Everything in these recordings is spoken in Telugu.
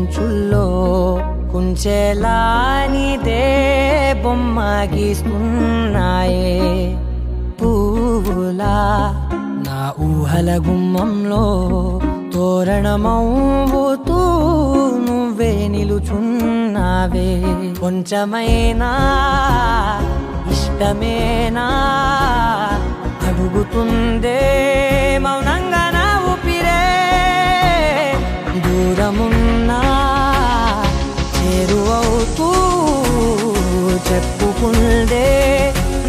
అంచుల్లో కుంచెలా నీదే బొమ్మ గీస్తున్నాయే పువ్వులా నా ఊహల గుమ్మంలో తోరణమవుతూ నువ్వే నిలుచున్నావే కొంచెమైనా ఇష్టమేనా అడుగుతుందే మౌనంగా నా ఊపిరే దూరమున్నా చేరువవుతూ చెప్పుకుందే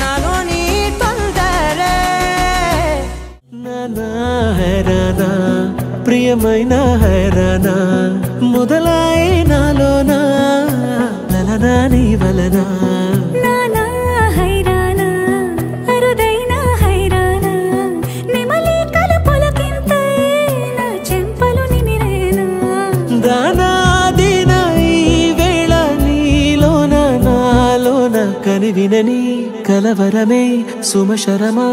నాలోని తొందరే నానా హైరానా ప్రియమైన హైరానా మొదలై నాలోనా లలనా నీ వలనా కనివినని కలవరమే సుమశరమా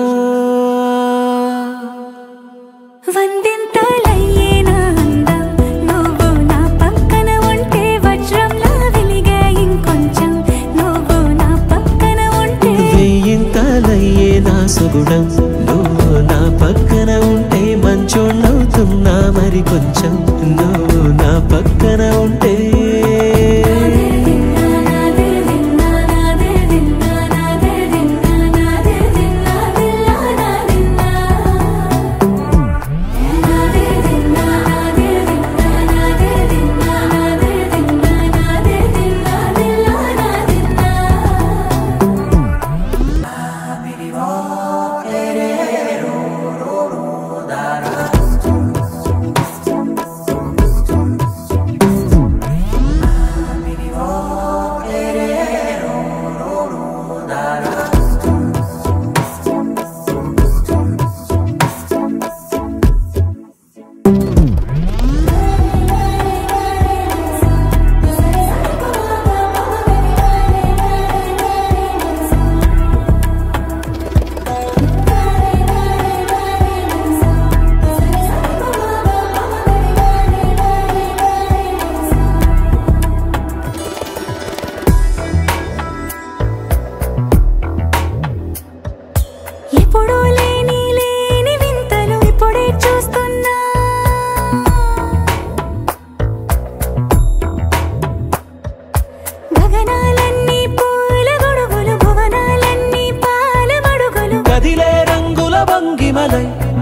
వందింతలయ్యేనా అందం నువ్వు నా పక్కన ఉంటే వజ్రంలా వెలిగే ఇంకొంచెం నువ్వు నా పక్కన ఉంటే వెయ్యింతలయ్యేనా సుగుణం నువ్వు నా పక్కన ఉంటే మంచోళ్ళవుతున్నా మరి కొంచెం నువ్వు నా పక్కన ఉంటే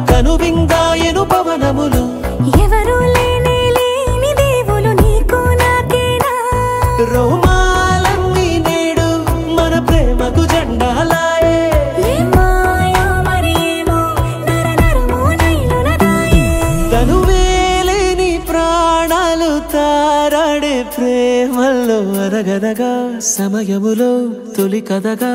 కనువింగాయను పవనములు ఎవరు లేని దేవులు నీకు నాకేనా రోమాలన్నీ నేడు మన ప్రేమకు జెండాలాయే తనువేలేని ప్రాణాలు తారాడే ప్రేమల్లో అరగనగా సమయములో తొలి కథగా